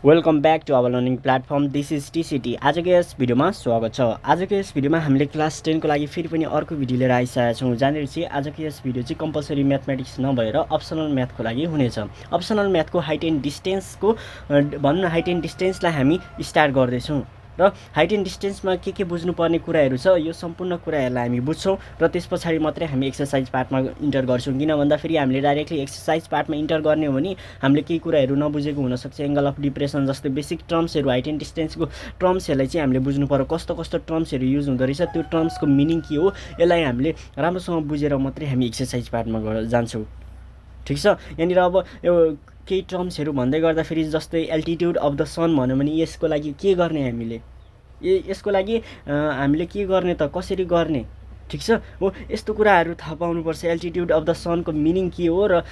Welcome back to our learning platform this is TCT। आजको यस भिडियोमा स्वागत छ। आजको यस भिडियोमा हामीले क्लास 10 को लागि फेरि पनि अर्को भिडियो लिएर आइसकेका छौँ। जहाँनिर चाहिँ आजको यस भिडियो चाहिँ कम्पलसरी म्याथमेटिक्स नभएर अप्सनल म्याथको लागि हुनेछ। अप्सनल म्याथको हाइट एन्ड डिस्टेन्सको भनौँ न हाइट एन्ड डिस्टेन्सलाई हामी स्टार्ट गर्दैछौँ र हाइट एन्ड डिस्टेन्समा के बुझ्नुपर्ने कुराहरू छ यो सम्पूर्ण कुराहरूलाई हामी बुझ्छौँ र त्यस पछाडि मात्रै हामी एक्सरसाइज पार्टमा इन्टर गर्छौँ। किन भन्दाखेरि हामीले डाइरेक्टली एक्सरसाइज पार्टमा इन्टर गर्ने हो भने हामीले केही कुराहरू नबुझेको हुनसक्छ। एङ्गल अफ डिप्रेसन जस्तै बेसिक टर्म्सहरू हाइट एन्ड डिस्टेन्सको टर्म्सहरूलाई चाहिँ हामीले बुझ्नु पर्यो। कस्तो कस्तो टर्म्सहरू युज हुँदो रहेछ, त्यो टर्म्सको मिनिङ के हो, यसलाई हामीले राम्रोसँग बुझेर मात्रै हामी एक्सरसाइज पार्टमा जान्छौँ। ठिक छ। यहाँनिर अब यो केही टर्म्सहरू भन्दै गर्दाखेरि जस्तै एल्टिट्युड अफ द सन भन्यो भने यसको लागि के गर्ने हामीले, यसको लागि हामीले के गर्ने त, कसरी गर्ने, ठिक छ हो, यस्तो कुराहरू थाहा पाउनुपर्छ। एल्टिट्युड अफ द सनको मिनिङ के हो र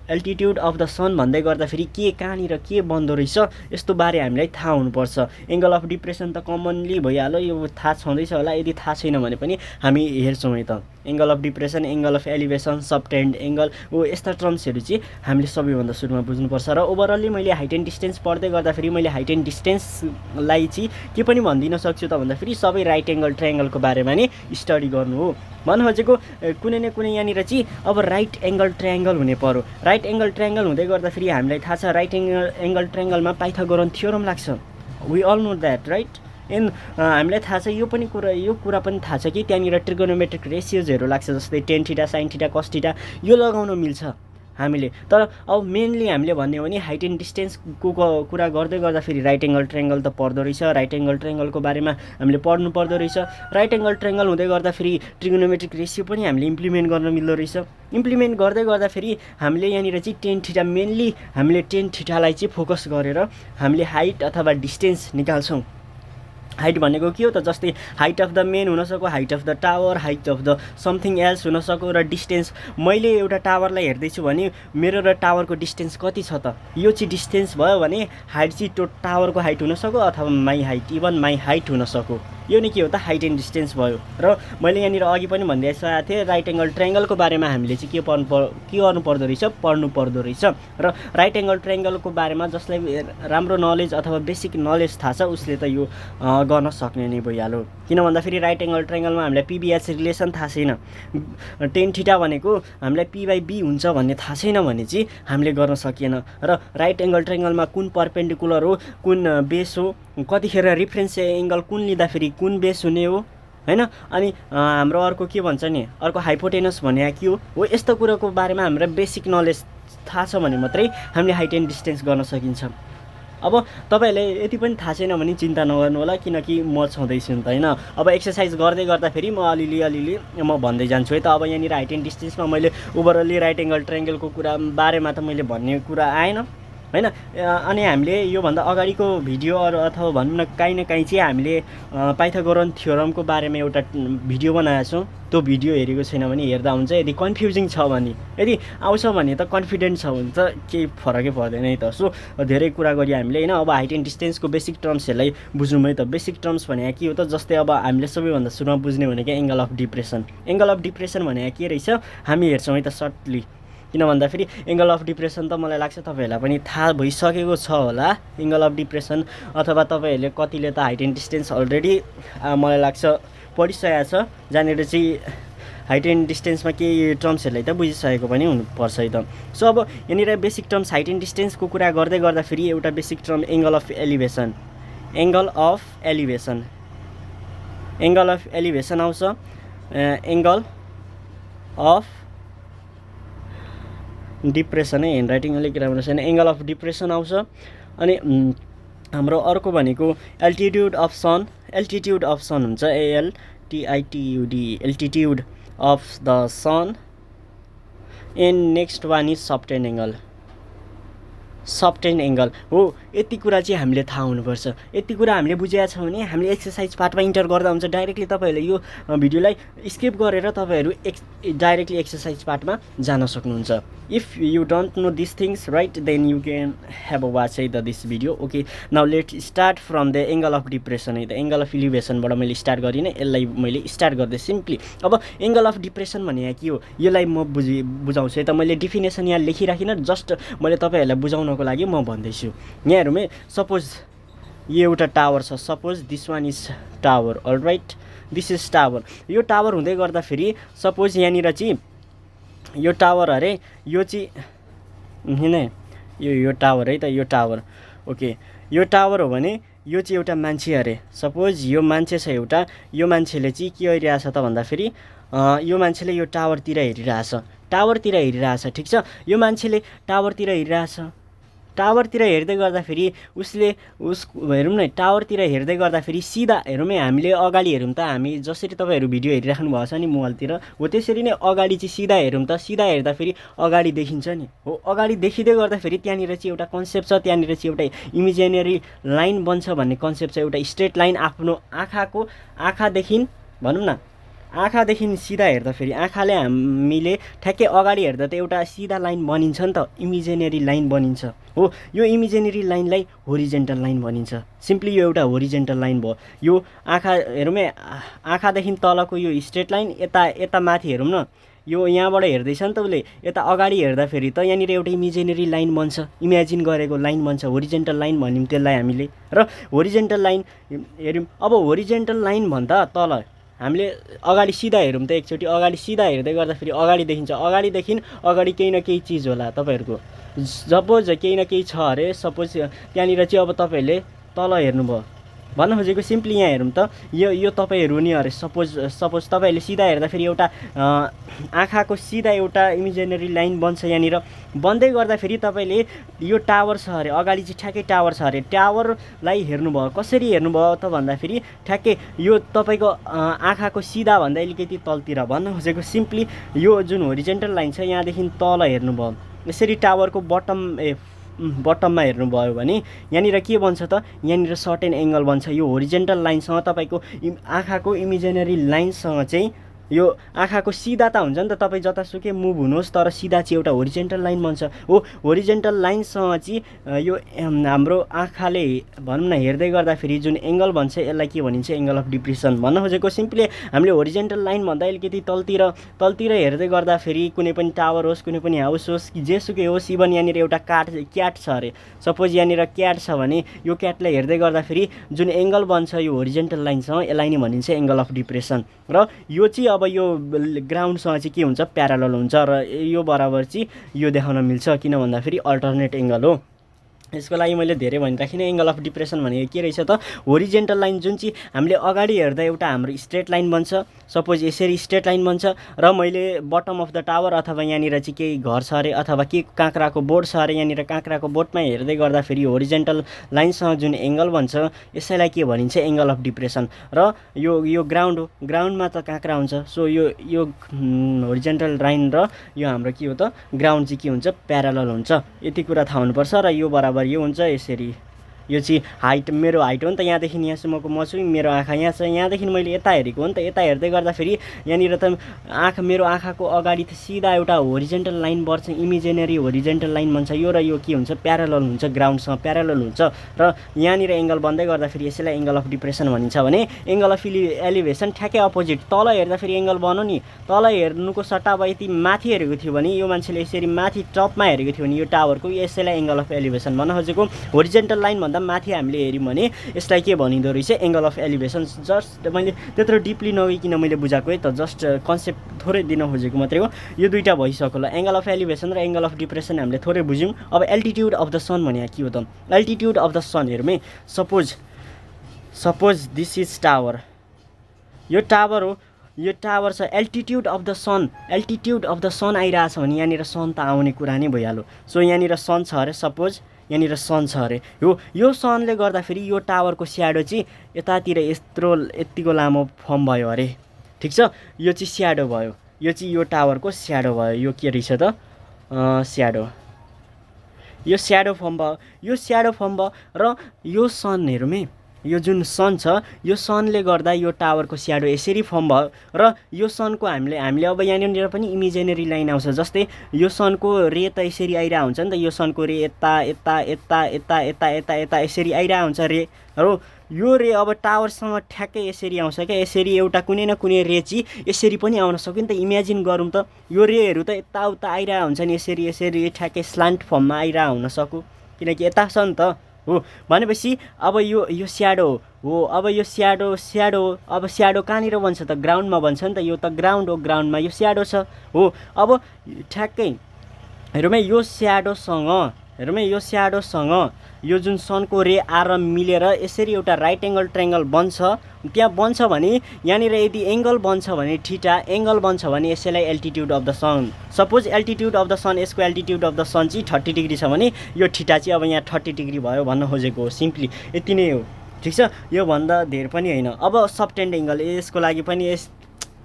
एल्टिट्युड अफ द सन भन्दै गर्दाखेरि के, कहाँनिर के बन्दो रहेछ, यस्तो बारे हामीलाई थाहा हुनुपर्छ। एङ्गल अफ डिप्रेसन त कमनली भइहाल्यो, यो थाहा छँदैछ होला। यदि थाहा छैन भने पनि हामी हेर्छौँ है त। Angle of depression, angle of elevation, subtended angle, यस्ता टर्म्सहरू चाहिँ हामीले सबैभन्दा सुरुमा बुझ्नुपर्छ। र ओभरअल्ली मैले हाइट एन्ड डिस्टेन्स पढ्दै गर्दाखेरि मैले हाइट एन्ड डिस्टेन्सलाई चाहिँ के पनि भनिदिन सक्छु त भन्दाखेरि सबै राइट एङ्गल ट्रायङ्गलको बारेमा नै स्टडी गर्नु हो। भन्नु खोजेको कुनै न कुनै यहाँनिर चाहिँ अब राइट एङ्गल ट्रायङ्गल हुने पर्यो। राइट एङ्गल ट्रायङ्गल हुँदै गर्दाखेरि हामीलाई थाहा छ राइट एङ्गल ट्रायङ्गलमा पाइथागोरन थ्योरम लाग्छ। We all know that right. हामीलाई थाहा छ यो कुरा पनि थाहा छ कि त्यहाँनिर ट्रिगोनोमेट्रिक रेसियोजहरू लाग्छ, जस्तै tan theta, sine theta, cos theta, यो लगाउन मिल्छ हामीले। तर अब मेनली हामीले भन्ने हो भने हाइट एन्ड डिस्टेन्सको कुरा गर्दै गर्दाखेरि राइट एङ्गल ट्रायङ्गल त पर्दो रहेछ। राइट एङ्गल ट्रायङ्गलको बारेमा हामीले पढ्नु पर्दो रहेछ। राइट एङ्गल ट्रायङ्गल हुँदै गर्दाखेरि ट्रिगोनोमेट्रिक रेसियो पनि हामीले इम्प्लिमेन्ट गर्न मिल्दो रहेछ। इम्प्लिमेन्ट गर्दै गर्दाखेरि हामीले यहाँनिर चाहिँ टेन थीटा, मेनली हामीले टेन थीटालाई चाहिँ फोकस गरेर हामीले हाइट अथवा डिस्टेन्स निकाल्छौँ। हाइट भनेको के हो त, जस्तै हाइट अफ द मेन हुनसक्यो, height of the tower, height of the something else हुनसक्यो। र डिस्टेन्स, मैले एउटा टावरलाई हेर्दैछु भने मेरो र टावरको डिस्टेन्स कति छ त, यो चाहिँ डिस्टेन्स भयो भने हाइट चाहिँ टावरको हाइट हुनसक्यो अथवा my height, even my height हुनसक्यो। यो नै के हो त, हाइट एन्ड डिस्टेन्स भयो। र मैले यहाँनिर अघि पनि भनिदिइसकेको थिएँ राइट एङ्गल ट्रायङ्गलको बारेमा हामीले चाहिँ के गर्नु पर्दो रहेछ, पढ्नु पर्दो रहेछ। र राइट एङ्गल ट्रायङ्गलको बारेमा जसलाई राम्रो नलेज अथवा बेसिक नलेज थाहा छ उसले त यो गर्न सक्ने नै भइहाल्यो। किन भन्दाखेरि राइट एङ्गल ट्रायङ्गलमा हामीलाई पिबिएच रिलेसन थाहा छैन, टेन थीटा भनेको हामीलाई P/B हुन्छ भन्ने थाहा छैन भने चाहिँ हामीले गर्न सकिएन। र राइट एङ्गल ट्रायङ्गलमा कुन पर्पेन्डिकुलर हो, कुन बेस हो, कतिखेर रिफरेन्स एङ्गल कुन लिँदाखेरि कुन बेस हुने हो, हैन। अनि हाम्रो अर्को के भन्छ नि, अर्को हाइपोटेनस भने के हो, यस्तो कुराको बारेमा हाम्रो बेसिक नलेज थाहा छ भने मात्रै हामीले हाइट एन्ड डिस्टेन्स गर्न सकिन्छ। अब तपाईँहरूले यति पनि थाहा छैन भने चिन्ता नगर्नु होला, किनकि म छँदैछु नि त हैन। अब एक्सर्साइज गर्दै गर्दाखेरि म अलिअलि म भन्दै जान्छु है त। अब यहाँनिर हाइट एन्ड डिस्टेन्समा मैले ओभरअल्ली राइट एङ्गल ट्रायङ्गलको कुरा बारेमा त मैले भन्ने कुरा आएन हैन। अनि हामीले योभन्दा अगाडिको भिडियो अथवा भनौँ न काहीँ चाहिँ हामीले पाइथागोरन थ्योरमको बारेमा एउटा भिडियो बनाएका छौँ। त्यो भिडियो हेरेको छैन भने हेर्दा हुन्छ। यदि कन्फ्युजिङ छ भने, यदि आउँछ भने त कन्फिडेन्ट छ भने त केही फरकै पर्दैन है त। सो धेरै कुरा गऱ्यो हामीले हैन। अब हाइट एन्ड डिस्टेन्सको बेसिक टर्म्सहरूलाई बुझ्नु है त। बेसिक टर्म्स भने के हो त, जस्तै अब हामीले सबैभन्दा सुरुमा बुझ्ने भनेको angle of depression. Angle of depression भने के रहेछ हामी हेर्छौँ है त सर्टली। किन भन्दाखेरि एङ्गल अफ डिप्रेसन त मलाई लाग्छ तपाईँहरूलाई पनि थाहा भइसकेको छ होला। एङ्गल अफ डिप्रेसन अथवा तपाईँहरूले कतिले त हाइट एन्ड डिस्टेन्स अलरेडी मलाई लाग्छ पढिसकेको छ, जहाँनिर चाहिँ हाइट एन्ड डिस्टेन्समा केही टर्म्सहरूलाई त बुझिसकेको पनि हुनुपर्छ है त। सो अब यहाँनिर बेसिक टर्म्स हाइट एन्ड डिस्टेन्सको कुरा गर्दै गर्दाखेरि एउटा basic term angle of elevation. Angle of elevation, angle of elevation आउँछ। एङ्गल अफ डिप्रेसन है, ह्यान्ड राइटिङ अलिक राम्रो छैन। एङ्गल अफ डिप्रेसन आउँछ। अनि हाम्रो अर्को भनेको altitude of sun. Altitude of sun हुन्छ ALTITUD, altitude of the sun. And next one is subtended angle. Subtended angle हो, यति कुरा चाहिँ हामीले थाहा हुनुपर्छ। यति कुरा हामीले बुझेका छौँ भने हामीले एक्सर्साइज पार्टमा इन्टर गर्दा हुन्छ। डाइरेक्टली तपाईँहरूले यो भिडियोलाई स्किप गरेर तपाईँहरू डाइरेक्टली एक्सर्साइज पार्टमा जान सक्नुहुन्छ। If you don't know this things right, then you can have a watch है the this video. Okay, now let start from the angle of depression है त। एङ्गल अफ इलिभेसनबाट मैले स्टार्ट गरिनँ, यसलाई मैले स्टार्ट गर्दै सिम्पली। अब एङ्गल अफ डिप्रेसन भने के हो यसलाई म बुझाउँछु है त। मैले डिफिनेसन यहाँ लेखिराखिनँ, जस्ट मैले तपाईँहरूलाई बुझाउनको लागि म भन्दैछु। यहाँ यहाँहरुमै सपोज यो एउटा टावर छ suppose this one is tower all right this is tower यो टावर हुँदै गर्दा फेरि सपोज यहाँनिर चाहिँ यो टावर अरे यो चाहिँ हैन यो टावर है त यो टावर ओके यो टावर हो भने यो चाहिँ एउटा मान्छे अरे सपोज यो मान्छे छ एउटा यो मान्छेले चाहिँ के गरिरहेछ त भन्दा फेरि यो मान्छेले यो टावरतिर हेरिरहेछ ठीक छ यो मान्छेले टावरतिर हेर्दै गर्दा फेरि उसले हेरौँ न टावरतिर हेर्दै गर्दा फेरि सिधा हेरौँ है हामीले अगाडि हेरौँ त हामी जसरी तपाईहरु भिडियो हेरिराख्नु भएको छ नि मोबाइलतिर हो त्यसरी नै अगाडि चाहिँ सिधा हेरौँ त सिधा हेर्दा फेरि अगाडि देखिन्छ नि हो अगाडि देखिदै गर्दा फेरि त्यहाँनिर चाहिँ एउटा कन्सेप्ट छ त्यहाँनिर चाहिँ एउटा इमेजिनेरी लाइन बन्छ भन्ने कन्सेप्ट छ एउटा स्ट्रेट लाइन आफ्नो आँखादेखि भनौँ न आँखादेखि सिधा हेर्दा फेरि आँखाले हामीले ठ्याक्कै अगाडि हेर्दा त एउटा सिधा लाइन बनिन्छ नि त इमेजिनेरी लाइन बनिन्छ हो यो इमेजिनेरी लाइनलाई होरिजेन्टल लाइन भनिन्छ सिम्पली यो एउटा होरिजेन्टल लाइन भयो यो आँखा हेरौँ है आँखादेखि तलको यो स्ट्रेट लाइन यता माथि हेरौँ न यो यहाँबाट हेर्दैछ नि त उसले यता अगाडि हेर्दा फेरि त यहाँनिर एउटा इमेजिनेरी लाइन बन्छ इमेजिन गरेको लाइन बन्छ होरिजेन्टल लाइन भनिौँ त्यसलाई हामीले र होरिजेन्टल लाइन हेर्यौँ अब होरिजेन्टल लाइन भन्दा तल हामीले अगाडि सिधा हेरौँ त एकचोटि अगाडि सिधा हेर्दै गर्दा फेरि अगाडि देखिन्छ अगाडिदेखि अगाडि केही न केही चिज होला तपाईहरुको सपोज केही न केही छ अरे सपोज त्यहाँनिर चाहिँ अब तपाईहरुले तल हेर्नुभयो भन्न खोजेको सिम्पली यहाँ हेरौँ त यो तपाईहरु नि अरे सपोज तपाईहरुले सिधा हेर्दा फेरि एउटा आँखाको सिधा एउटा इमेजिनेरी लाइन बन्छ यहाँनिर बन्दै गर्दा फेरि तपाईले यो टावर छ अरे अगाडि चाहिँ ठ्याक्कै टावर छ अरे टावरलाई हेर्नुभयो कसरी हेर्नुभयो त भन्दा फेरि ठ्याक्कै यो तपाईको आँखाको सिधा भन्दा अलिकति तलतिर भन्न खोजेको सिम्पली यो जुन होरिजेन्टल लाइन छ यहाँदेखि तल हेर्नुभयो यसरी टावरको बटममा हेर्नुभयो भने यहाँनिर के बन्छ त यहाँनिर सर्टेन एंगल बन्छ यो होरिजेन्टल लाइनसँग तपाईको आँखाको इमेजिनेरी लाइनसँग चाहिँ यो आँखाको सिधा त हुन्छ नि त तपाई जतासुकै मुभ हुनुहोस् तर सिधा चाहिँ एउटा होरिजेन्टल लाइन बन्छ हो होरिजेन्टल लाइनसँग चाहिँ यो हाम्रो आँखाले भनौँ न हेर्दै गर्दा फेरि जुन एंगल भन्छ यसलाई के भनिन्छ एंगल अफ डिप्रेसन भन्न खोजेको सिम्पली हामीले होरिजेन्टल लाइन भन्दा अलिकति तलतिर हेर्दै गर्दा फेरि कुनै पनि टावर होस् कुनै पनि हाउस होस् कि जेसुकै होस् इभन यहाँनिर एउटा क्याट छ अरे सपोज यहाँनिर क्याट छ भने यो क्याटलाई हेर्दै गर्दा फेरि जुन एंगल बन्छ यो होरिजेन्टल लाइनसँग यसलाई नै भनिन्छ एंगल अफ डिप्रेसन र यो चाहिँ अब यो ग्राउन्डसँग चाहिँ के हुन्छ प्यारालल हुन्छ र यो बराबर चाहिँ यो देखाउन मिल्छ किन भन्दा फेरि अल्टरनेट एंगल हो यसको लागि मैले धेरै भनिराखिने एंगल अफ डिप्रेसन भनेको के रहेछ त होरिजेन्टल लाइन जुन चाहिँ हामीले अगाडि हेर्दा एउटा हाम्रो स्ट्रेट लाइन बन्छ सपोज यसरी स्ट्रेट लाइन बन्छ र मैले बटम अफ द टावर अथवा यहाँनिर चाहिँ केही घर छ अरे अथवा के काँक्राको बोर्ड छ अरे यहाँनिर काँक्राको बोर्डमा हेर्दै गर्दा फेरि होरिजेन्टल लाइनसँग जुन एंगल भन्छ यसैलाई के भनिन्छ एंगल अफ डिप्रेसन र यो ग्राउन्ड हो ग्राउन्डमा त काँक्रा हुन्छ सो यो होरिजेन्टल लाइन र यो हाम्रो के हो त ग्राउन्ड चाहिँ के हुन्छ प्यारालल हुन्छ यति कुरा थाहा हुनुपर्छ र यो बराबर यो हुन्छ यसरी यो चाहिँ हाइट मेरो हाइट हो नि त यहाँदेखि यहाँसम्मको म छु मेरो आँखा यहाँ छ यहाँदेखि मैले यता हेरेको हो नि त यता हेर्दै गर्दा फेरि यहाँनिर त मेरो आँखाको अगाडि त सिधा एउटा होरिजेन्टल लाइन बढ्छ इमेजिनेरी होरिजेन्टल लाइन भन्छ यो र यो के हुन्छ प्यारालल हुन्छ ग्राउन्डसँग प्यारालल हुन्छ र यहाँनिर एंगल बन्दै गर्दा फेरि यसैलाई एंगल अफ डिप्रेसन भनिन्छ भने एंगल अफ एलिभेसन ठ्याक्कै अपोजिट तल हेर्दा फेरि एंगल बन्यो नि तल हेर्नुको सट्टा अब यति माथि हेरेको थियो भने यो मान्छेले यसरी माथि टपमा हेरेको थियो भने यो टावरको यसैलाई एंगल अफ एलिभेसन भन्न खोजेको होरिजेन्टल लाइन भन्दा माथि हामीले हेर्यौं भने यसलाई के भनिदो रहेछ एंगल अफ एलिभेसन जस्ट मैले त्यत्रो डिपली नगइकिन मैले बुझाएको है त जस्ट कन्सेप्ट थोरै दिन खोजेको मात्रै हो यो दुईटा भइसक्यो ल एंगल अफ एलिभेसन र एंगल अफ डिप्रेसन हामीले थोरै बुझ्यौं अब एल्टिट्युड अफ द सन भने के हो त एल्टिट्युड अफ द सन हेरौँ है सपोज दिस इज टावर यो टावर हो यो टावर छ एल्टिट्युड अफ द सन आइरहेछ भने यहाँनिर सन त आउने कुरा नै भइहाल्यो सो यहाँनिर सन छ अरे सपोज यहाँनिर सन छ अरे यो सनले गर्दा फेरि यो टावरको स्याडो चाहिँ यतातिर यतिको लामो फर्म भयो अरे ठीक छ यो चाहिँ स्याडो भयो यो चाहिँ यो टावरको स्याडो भयो यो के रहेछ त स्याडो यो स्याडो फर्म भयो र यो सन हेरौँ है यो जुन सन छ यो सनले गर्दा यो टावरको स्याडो यसरी फर्म भयो र यो सनको हामीले अब यहाँनिर पनि इमेजिनेरी लाइन आउँछ जस्तै यो सनको रे त यसरी आइरा हुन्छ नि त यो सनको रे यता यसरी आइरा हुन्छ रे र यो रे अब टावरसँग ठ्याक्कै यसरी आउँछ क्या यसरी एउटा कुनै न कुनै रे चाहिँ यसरी पनि आउन सक्यो नि त इमेजिन गरौँ त यो रेहरू त यताउता आइरा हुन्छ नि यसरी ठ्याक्कै स्लान्ट फर्ममा आइरा हुन सक्यो किनकि यता छ नि त हो। भनेपछि अब यो स्याडो हो। अब यो स्याडो अब स्याडो कहाँनिर बन्छ त? ग्राउन्डमा बन्छ नि त। यो त ग्राउन्ड हो, ग्राउन्डमा यो स्याडो छ हो। अब ठ्याक्कै हेरौँ है, यो स्याडोसँग यो जुन सनको रे आएर मिलेर यसरी एउटा राइट एङ्गल ट्रायङ्गल बन्छ। त्यहाँ बन्छ भने यहाँनिर यदि एङ्गल बन्छ भने थीटा एङ्गल बन्छ भने यसैलाई altitude of the sun. Suppose altitude of the sun, यसको एल्टिट्युड अफ द सन चाहिँ 30 डिग्री छ भने यो थीटा चाहिँ अब यहाँ 30 डिग्री भयो भन्न खोजेको हो। सिम्पली यति नै हो, ठिक छ। योभन्दा धेर पनि होइन। अब सबटेन्ड एङ्गल, यसको लागि पनि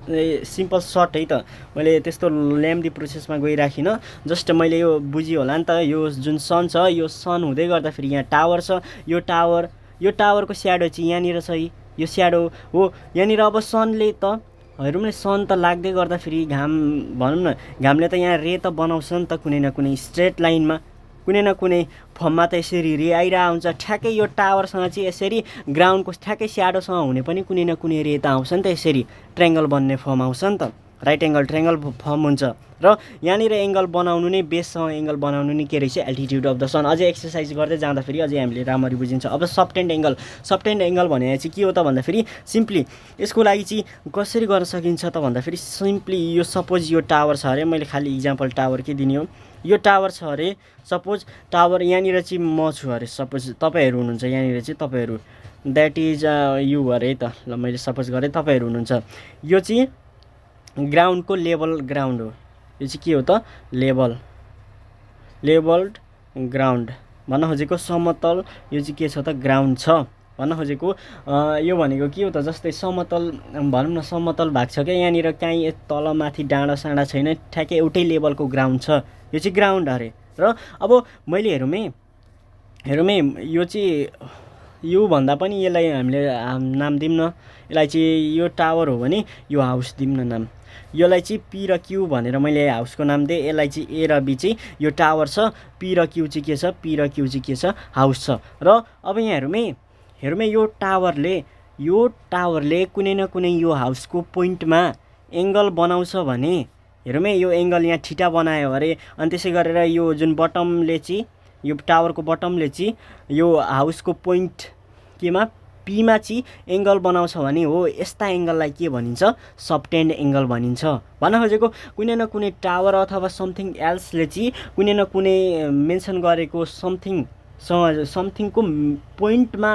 सिम्पल सर्ट है त। मैले त्यस्तो ल्याम्दी प्रोसेसमा गइराखिनँ, जस्ट मैले यो बुझियो होला नि त। यो जुन सन छ, यो सन हुँदै गर्दाखेरि यहाँ टावर छ। यो टावरको स्याडो चाहिँ यहाँनिर छ, यो स्याडो हो यहाँनिर। अब सनले त हेरौँ न, सन त लाग्दै गर्दाखेरि घाम भनौँ न, घामले त यहाँ रे त बनाउँछ नि त कुनै न कुनै स्ट्रेट लाइनमा, कुनै न कुनै फर्ममा त यसरी रे आइरहेको हुन्छ। ठ्याक्कै यो टावरसँग चाहिँ यसरी ग्राउन्डको ठ्याक्कै स्याडोसँग हुने पनि कुनै न कुनै रे त आउँछ नि त। यसरी ट्रायङ्गल बन्ने फर्म आउँछ नि त, राइट एङ्गल ट्रायङ्गल फर्म हुन्छ। र यहाँनिर एङ्गल बनाउनु नै, बेससँग एङ्गल बनाउनु नै के रहेछ? एल्टिट्युड अफ द सन। अझै एक्सर्साइज गर्दै जाँदाखेरि अझै हामीले राम्ररी बुझिन्छ। अब सबटेन्ड एङ्गल भने चाहिँ के हो त भन्दाखेरि सिम्पली यसको लागि चाहिँ कसरी गर्न सकिन्छ त भन्दाखेरि सिम्पली यो सपोज यो टावर छ अरे, मैले खालि इक्जाम्पल टावरकै दिने हो। यो टावर छ अरे, सपोज टावर यहाँनिर चाहिँ म छु अरे, सपोज तपाईँहरू हुनुहुन्छ यहाँनिर चाहिँ, तपाईँहरू द्याट इज यु अरे त। ल मैले सपोज गरेँ तपाईँहरू हुनुहुन्छ। यो चाहिँ ग्राउन्डको लेभल ग्राउन्ड हो। यो चाहिँ के हो त? लेभल्ड ग्राउन्ड भन्न खोजेको। समतल यो चाहिँ के छ त? ग्राउन्ड छ भन्न खोजेको। यो भनेको के हो त? जस्तै समतल भनौँ न, समतल भाग छ क्या यहाँनिर, काहीँ तल माथि डाँडा साँडा छैन, ठ्याक्कै एउटै लेभलको ग्राउन्ड छ। यो चाहिँ ग्राउन्ड अरे। र अब मैले हेरौँ है, यो चाहिँ यो भन्दा पनि यसलाई हामीले नाम दिउँ न। यसलाई चाहिँ यो टावर हो भने यो हाउस दिउँ न नाम। यसलाई चाहिँ पी र क्यू भनेर मैले हाउसको नाम दिएँ। यसलाई चाहिँ ए र बी चाहिँ यो टावर छ, पी र क्यू चाहिँ के छ? पी र क्यू चाहिँ के छ? हाउस छ। र अब यहाँ हेरौँ है, यो टावरले कुनै न कुनै यो हाउसको पोइन्टमा एङ्गल बनाउँछ भने हेरौँ है, यो एङ्गल यहाँ थीटा बनायो अरे। अनि त्यसै गरेर यो जुन बटमले चाहिँ, यो टावरको बटमले चाहिँ यो हाउसको पोइन्ट केमा? पीमा चाहिँ एङ्गल बनाउँछ भने हो, यस्ता एङ्गललाई के भनिन्छ? सबटेन्ड एङ्गल भनिन्छ भन्न खोजेको। कुनै न कुनै टावर अथवा समथिङ एल्सले चाहिँ कुनै न कुनै मेन्सन गरेको समथिङको पोइन्टमा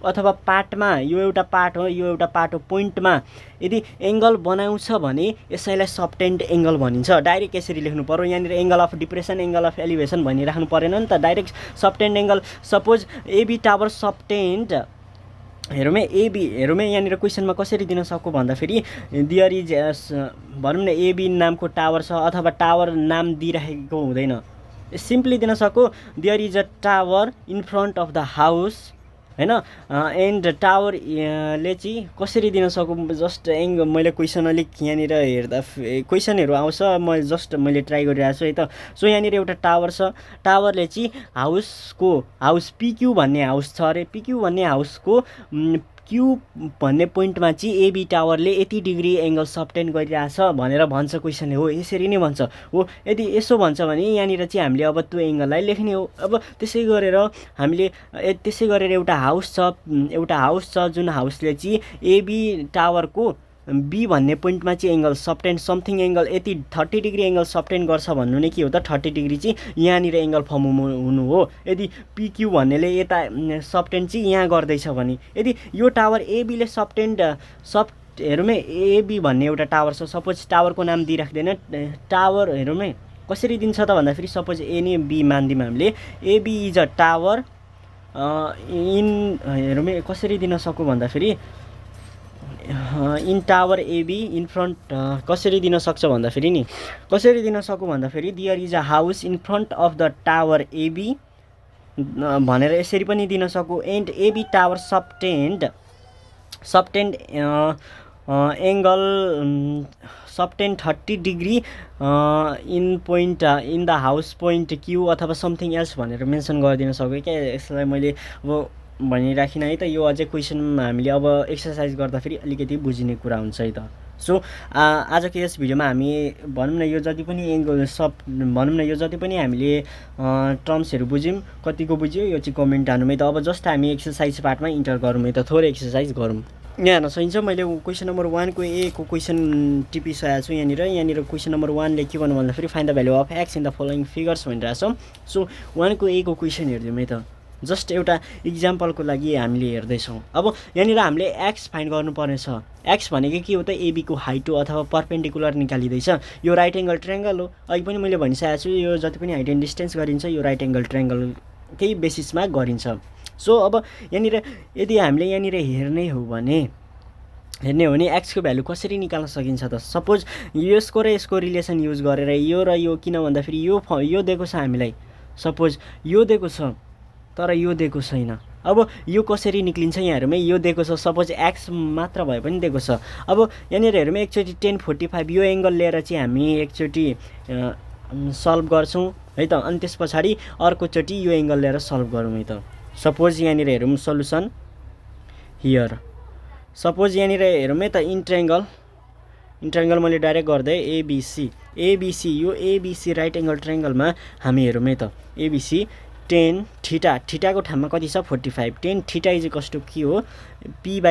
अथवा पार्टमा, यो एउटा पार्ट हो, यो एउटा पार्ट हो, पोइन्टमा यदि एङ्गल बनाउँछ भने यसैलाई सबटेन्ड एङ्गल भनिन्छ। डाइरेक्ट यसरी लेख्नु पर्यो, यहाँनिर angle of depression, angle of elevation भनिराख्नु परेन नि त। Direct subtend angle. Suppose AB tower subtend, हेरौँ है यहाँनिर क्वेसनमा कसरी दिन सक्छु भन्दाखेरि देयर इज भनौँ न एबी नामको टावर छ, अथवा टावर नाम दिइराखेको हुँदैन, सिम्पली दिन सक्छु there is a tower in front of the house हैन। एन्ड टावर ले चाहिँ कसरी दिन सकौँ? जस्ट मैले क्वेसन अलिक यहाँनिर हेर्दा क्वेसनहरू आउँछ, मैले ट्राई गरिरहेको छु है त। सो यहाँनिर एउटा टावर छ, टावरले चाहिँ हाउस पिक्यू भन्ने हाउस छ अरे। पिक्यू भन्ने हाउसको क्यू भन्ने पोइन्टमा चाहिँ एबी टावरले यति डिग्री एङ्गल सबटेन्ड गरिरहेछ भनेर भन्छ क्वेसनले। हो यसरी नै भन्छ हो। यदि यसो भन्छ भने यहाँनिर चाहिँ हामीले अब त्यो एङ्गललाई लेख्ने हो। अब त्यसै गरेर एउटा हाउस छ जुन हाउसले चाहिँ एबी टावरको बी भन्ने पोइन्टमा चाहिँ एङ्गल सबटेन्ड समथिङ एङ्गल यति 30 डिग्री एङ्गल सबटेन्ड गर्छ भन्नु नै के हो त? 30 डिग्री चाहिँ यहाँनिर एङ्गल फर्म हुनु हो। यदि पिक्यू भन्नेले यता सबटेन्ड चाहिँ यहाँ गर्दैछ भने, यदि यो टावर एबीले हेरौँ है, एबी भन्ने एउटा टावर छ, सपोज टावरको नाम दिइराख्दैन, टावर हेरौँ है कसरी दिन्छ त भन्दाखेरि सपोज ए नि बी मानिदिउँ हामीले, एबी इज अ टावर हेरौँ है कसरी दिन सकौँ भन्दाखेरि in tower AB in front कसरी दिन सकौँ भन्दाखेरि there is a house in front of the tower AB भनेर यसरी पनि दिन सकौँ। And AB tower subtend angle subtend 30 degree in the house point Q अथवा समथिङ एल्स भनेर मेन्सन गरिदिन सक्यो क्या। यसलाई मैले अब भनिराखिनँ है त। यो अझै क्वेसनमा हामीले अब एक्सर्साइज गर्दाखेरि अलिकति बुझिने कुरा हुन्छ है त। सो आजको यस भिडियोमा हामी भनौँ न यो जति पनि भनौँ न यो जति पनि हामीले टर्म्सहरू बुझ्यौँ कतिको बुझ्यो यो चाहिँ कमेन्ट हान्नुमै त अब जस्ट हामी एक्सर्साइज पार्टमा इन्टर गरौँ है त थोरै एक्सर्साइज गरौँ। यहाँ हेर्न सकिन्छ मैले क्वेसन नम्बर 1 को ए को क्वेसन टिपिसकेको छु। यहाँनिर क्वेसन नम्बर 1 ले के भन्नु भन्दाखेरि find the value of x in the following figures भनिरहेको छ। सो 1 को ए को क्वेसन हेर्दियौँ है त जस्ट एउटा इक्जाम्पलको लागि हामीले हेर्दैछौँ। अब यहाँनिर हामीले एक्स फाइन्ड गर्नुपर्ने छ। एक्स भनेको के हो त एबीको हाइट हो अथवा पर्पेन्डिकुलर निकालिँदैछ। यो राइट एङ्गल ट्रायङ्गल हो। अघि पनि मैले भनिसकेको छु यो जति पनि हाइट एन्ड डिस्टेन्स गरिन्छ यो राइट एङ्गल ट्रायङ्गलकै बेसिसमा गरिन्छ। सो अब यहाँनिर यदि हामीले यहाँनिर हेर्ने हो भने एक्सको भ्यालु कसरी निकाल्न सकिन्छ त सपोज यसको र यसको रिलेसन युज गरेर यो र यो किन भन्दाखेरि यो दिएको छ हामीलाई सपोज यो दिएको छ तर यो दिएको छैन। अब यो कसरी निक्लिन्छ यहाँ हेरौँ है यो दिएको छ सपोज एक्स मात्र भए पनि दिएको छ। अब यहाँनिर हेरौँ एकचोटि 1045 यो एङ्गल लिएर चाहिँ हामी एकचोटि सल्भ गर्छौँ है त अनि त्यस पछाडि अर्कोचोटि यो एङ्गल लिएर सल्भ गरौँ है त। सपोज यहाँनिर हेरौँ सल्युसन हियर सपोज यहाँनिर हेरौँ है त इन्ट्रायङ्गल मैले डाइरेक्ट गर्दै एबिसी यो एबिसी राइट एङ्गल ट्रायङ्गलमा हामी हेरौँ है त एबिसी 10 थीटाको ठाउँमा कति छ 45 10 थीटा इज इक्वल्स टु के हो p/b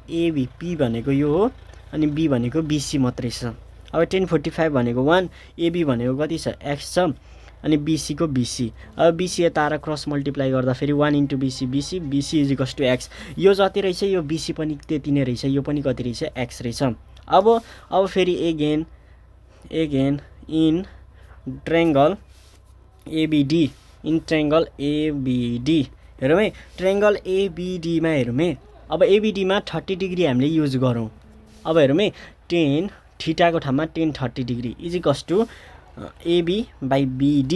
एबी p भनेको यो हो अनि b भनेको बीसी मात्रै छ। अब 1045 भनेको 1 एबी भनेको कति छ x छ अनि बीसी को बीसी। अब बीसी यता आएर क्रस मल्टिप्लाई गर्दा फेरि 1 into BC is equals to X. यो जति रहेछ यो बीसी पनि त्यति नै रहेछ यो पनि कति रहेछ एक्स रहेछ। अब फेरि एगेन इन ट्रायङ्गल एबीडी हेरौँ है ट्रायङ्गल एबीडीमा हेरौँ है। अब एबीडीमा 30 डिग्री हामीले युज गरौँ। अब हेरौँ है 10 थीटाको ठाउँमा 10 30 degree is equals to AB/BD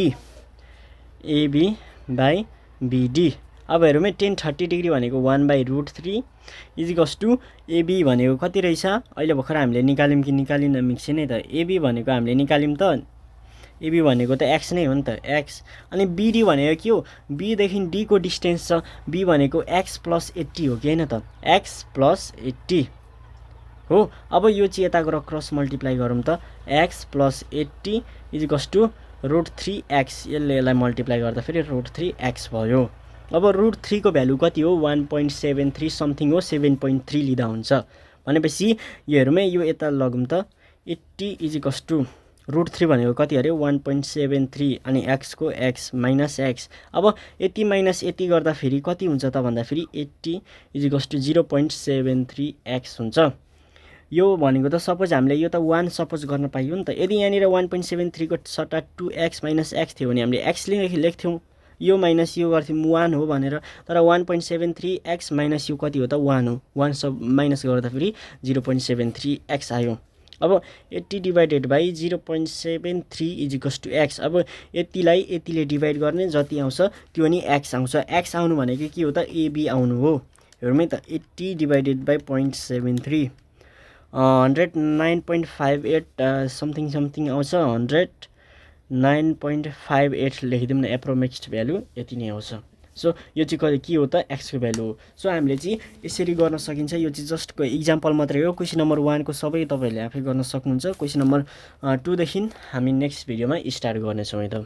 अब हेरौँ है 10 30 डिग्री भनेको 1/√3 इज इक्वल्स टु AB भनेको कति रहेछ अहिले भर्खर हामीले निकाल्यौँ कि निकालिन मिक्सिन है त। AB भनेको हामीले निकाल्यौँ त AB भनेको त x नै हो नि त x अनि BD भनेको के हो B देखि D को डिस्टेन्स छ B भनेको x + 80 हो कि हैन त x + 80 हो। अब यो चाहिँ यता गएर क्रस मल्टिप्लाई गरौँ त x + 80 is equals to √3x यसलाई मल्टिप्लाई गर्दा फेरि √3x भयो। अब √3 को भ्यालु कति हो 1.73 समथिङ हो 7.3 लिँदा हुन्छ भनेपछि यो हेरौँ है यो यता लगौँ त 80 इज इक्वल्स टु √3 भनेको कति अरे 1.73 अनि x को x माइनस x। अब 80 माइनस 80 गर्दा फेरि कति हुन्छ त भन्दा फेरि 80 इज इक्वल्स टु 0.73x हुन्छ। यो भनेको त सपोज हामीले यो त 1 सपोज गर्न पाइयो नि त। यदि यहाँनिर 1.73 को सट्टा 2x माइनस x थियो भने हामीले x लेख्थ्यौँ यो माइनस यो गर्थ्यौँ 1 हो भनेर तर 1.73x माइनस यो कति हो त 1 हो 1 सब माइनस गर्दा फेरि 0.73x आयो। अब 80 divided by 0.73 is equals to x। अब 80 ले डिभाइड गर्ने जति आउँछ त्यो नि x आउँछ। x आउनु भनेको के हो त AB आउनु हो। हेरौँ है त 80 डिभाइडेड बाई 0.73 109.58 समथिङ आउँछ 109.58 लेखिदिउँ न एप्रोक्सिमेट भ्यालु यति नै आउँछ। सो यो चाहिँ के हो त x को भ्यालु हो। सो हामीले चाहिँ यसरी गर्न सकिन्छ। यो चाहिँ जस्ट इक्जाम्पल मात्रै हो। क्वेसन नम्बर 1 को सबै तपाईहरुले आफै गर्न सक्नुहुन्छ। क्वेसन नम्बर 2 देखि हामी नेक्स्ट भिडियोमा स्टार्ट गर्नेछौँ है त।